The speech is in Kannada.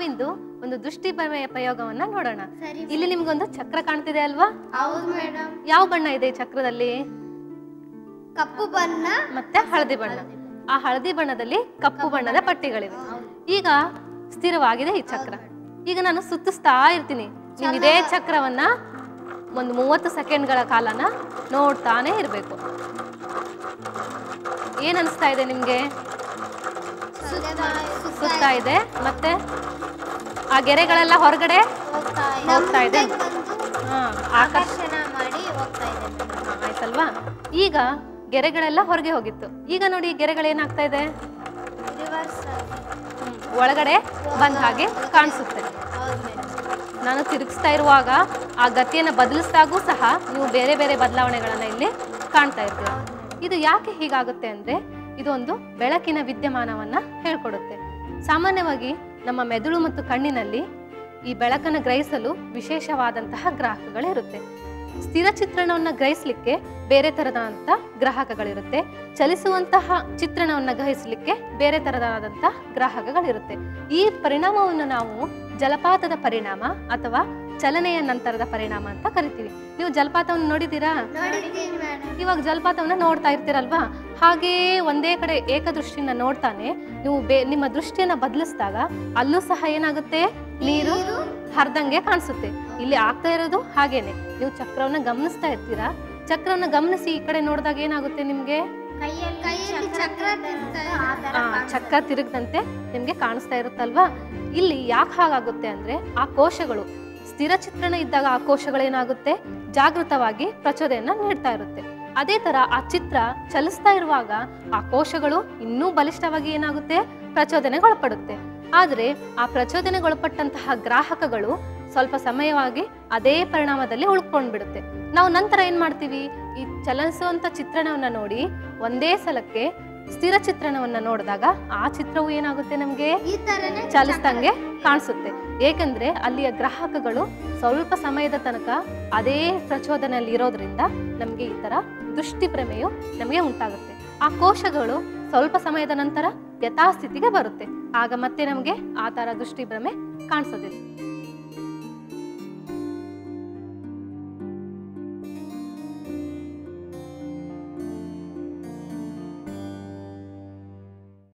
ನಾವಿಂದು ಒಂದು ದೃಷ್ಟಿ ಪ್ರಯೋಗವನ್ನ ನೋಡೋಣ. ಇಲ್ಲಿ ನಿಮ್ಗೊಂದು ಚಕ್ರ ಕಾಣ್ತಿದೆ ಅಲ್ವಾ? ಹೌದು ಮೇಡಮ್. ಯಾವ ಬಣ್ಣ ಇದೆ ಈ ಚಕ್ರದಲ್ಲಿ? ಕಪ್ಪು ಬಣ್ಣ ಮತ್ತೆ ಹಳದಿ ಬಣ್ಣ. ಆ ಹಳದಿ ಬಣ್ಣದಲ್ಲಿ ಕಪ್ಪು ಬಣ್ಣದ ಪಟ್ಟಿಗಳಿವೆ. ಈಗ ಸ್ಥಿರವಾಗಿದೆ ಈ ಚಕ್ರ. ಈಗ ನಾನು ಸುತ್ತಿಸ್ತಾ ಇರ್ತೀನಿ. ನೀವು ಇದೇ ಚಕ್ರವನ್ನ ಒಂದು 30 ಸೆಕೆಂಡ್ಗಳ ಕಾಲನ ನೋಡ್ತಾನೆ ಇರಬೇಕು. ಏನ್ ಅನಿಸ್ತಾ ಇದೆ ನಿಮ್ಗೆ? ಸುತ್ತಾ ಇದೆ. ಮತ್ತೆ ಆ ಗೆರೆಗಳೆಲ್ಲ ಹೊರಗಡೆ ಹೋಗ್ತಾ ಇದೆ. ಆಕರ್ಷಣ ಮಾಡಿ ಹೋಗ್ತಾ ಇದೆ. ಆಯ್ತಲ್ವಾ? ಈಗ ಗೆರೆಗಳೆಲ್ಲ ಹೊರಗೆ ಹೋಗಿತ್ತು. ಈಗ ನೋಡಿ ಗೆರೆಗಳೇನಾಗ್ತಾ ಇದೆ, ಒಳಗಡೆ ಬಂದ ಹಾಗೆ ಕಾಣಿಸುತ್ತೆ. ನಾನು ತಿರುಗಿಸ್ತಾ ಇರುವಾಗ ಆ ಗತಿಯನ್ನು ಬದಲಿಸಿದಾಗೂ ಸಹ ನೀವು ಬೇರೆ ಬೇರೆ ಬದಲಾವಣೆಗಳನ್ನ ಇಲ್ಲಿ ಕಾಣ್ತಾ ಇರ್ತೀರ. ಇದು ಯಾಕೆ ಹೀಗಾಗುತ್ತೆ ಅಂದ್ರೆ ಇದು ಒಂದು ಬೆಳಕಿನ ವಿದ್ಯಮಾನವನ್ನ ಹೇಳ್ಕೊಡುತ್ತೆ. ಸಾಮಾನ್ಯವಾಗಿ ನಮ್ಮ ಮೆದುಳು ಮತ್ತು ಕಣ್ಣಿನಲ್ಲಿ ಈ ಬೆಳಕನ್ನು ಗ್ರಹಿಸಲು ವಿಶೇಷವಾದಂತಹ ಗ್ರಾಹಕಗಳಿರುತ್ತೆ. ಸ್ಥಿರ ಚಿತ್ರಣವನ್ನು ಗ್ರಹಿಸಲಿಕ್ಕೆ ಬೇರೆ ತರದಂತ ಗ್ರಾಹಕಗಳಿರುತ್ತೆ. ಚಲಿಸುವಂತಹ ಚಿತ್ರಣವನ್ನು ಗ್ರಹಿಸಲಿಕ್ಕೆ ಬೇರೆ ತರದಾದಂತಹ ಗ್ರಾಹಕಗಳಿರುತ್ತೆ. ಈ ಪರಿಣಾಮವನ್ನು ನಾವು ಜಲಪಾತದ ಪರಿಣಾಮ ಅಥವಾ ಚಲನೆಯ ನಂತರದ ಪರಿಣಾಮ ಅಂತ ಕರಿತೀವಿ. ನೀವು ಜಲಪಾತವನ್ನು ನೋಡಿದ್ದೀರಾ? ಇವಾಗ ಜಲಪಾತವನ್ನ ನೋಡ್ತಾ ಇರ್ತೀರಲ್ವಾ? ಹಾಗೆಯೇ ಒಂದೇ ಕಡೆ ಏಕದೃಷ್ಟಿಯಿಂದ ನೋಡ್ತಾನೆ ನೀವು ನಿಮ್ಮ ದೃಷ್ಟಿಯನ್ನ ಬದಲಿಸಿದಾಗ ಅಲ್ಲೂ ಸಹ ಏನಾಗುತ್ತೆ, ನೀರು ಹರಿದಂಗೆ ಕಾಣಿಸುತ್ತೆ. ಇಲ್ಲಿ ಆಗ್ತಾ ಇರೋದು ಹಾಗೇನೆ. ನೀವು ಚಕ್ರವನ್ನ ಗಮನಿಸ್ತಾ ಇರ್ತೀರಾ. ಚಕ್ರವನ್ನ ಗಮನಿಸಿ ಈ ಕಡೆ ನೋಡಿದಾಗ ಏನಾಗುತ್ತೆ, ನಿಮ್ಗೆ ಚಕ್ರ ತಿರುಗದಂತೆ ನಿಮ್ಗೆ ಕಾಣಿಸ್ತಾ ಇರುತ್ತಲ್ವಾ? ಇಲ್ಲಿ ಯಾಕೆ ಹಾಗಾಗುತ್ತೆ ಅಂದ್ರೆ ಆ ಕೋಶಗಳು ಸ್ಥಿರ ಚಿತ್ರಣ ಇದ್ದಾಗ ಆ ಕೋಶಗಳೇನಾಗುತ್ತೆ, ಜಾಗೃತವಾಗಿ ಪ್ರಚೋದನೆಯನ್ನ ನೀಡ್ತಾ ಇರುತ್ತೆ. ಅದೇ ತರ ಆ ಚಿತ್ರ ಚಲಿಸ್ತಾ ಇರುವಾಗ ಆ ಕೋಶಗಳು ಇನ್ನೂ ಬಲಿಷ್ಠವಾಗಿ ಏನಾಗುತ್ತೆ, ಪ್ರಚೋದನೆಗೊಳಪಡುತ್ತೆ. ಆದ್ರೆ ಆ ಪ್ರಚೋದನೆಗೊಳಪಟ್ಟಂತಹ ಗ್ರಾಹಕಗಳು ಸ್ವಲ್ಪ ಸಮಯವಾಗಿ ಅದೇ ಪರಿಣಾಮದಲ್ಲಿ ಉಳ್ಕೊಂಡ್ಬಿಡುತ್ತೆ. ನಾವು ನಂತರ ಏನ್ ಮಾಡ್ತೀವಿ, ಈ ಚಲಿಸುವಂತ ಚಿತ್ರಣವನ್ನ ನೋಡಿ ಒಂದೇ ಸಲಕ್ಕೆ ಸ್ಥಿರ ಚಿತ್ರಣವನ್ನ ನೋಡಿದಾಗ ಆ ಚಿತ್ರವು ಏನಾಗುತ್ತೆ, ನಮ್ಗೆ ಚಲಿಸ್ದಂಗೆ ಕಾಣಿಸುತ್ತೆ. ಏಕೆಂದ್ರೆ ಅಲ್ಲಿಯ ಗ್ರಾಹಕಗಳು ಸ್ವಲ್ಪ ಸಮಯದ ತನಕ ಅದೇ ಪ್ರಚೋದನೆಯಲ್ಲಿ ಇರೋದ್ರಿಂದ ನಮ್ಗೆ ಈ ತರ ದೃಷ್ಟಿ ಭ್ರಮೆಯು ನಮಗೆ ಉಂಟಾಗುತ್ತೆ. ಆ ಕೋಶಗಳು ಸ್ವಲ್ಪ ಸಮಯದ ನಂತರ ಯಥಾಸ್ಥಿತಿಗೆ ಬರುತ್ತೆ. ಆಗ ಮತ್ತೆ ನಮ್ಗೆ ಆ ತರ ದೃಷ್ಟಿ ಭ್ರಮೆ ಕಾಣಿಸೋದಿಲ್ಲ.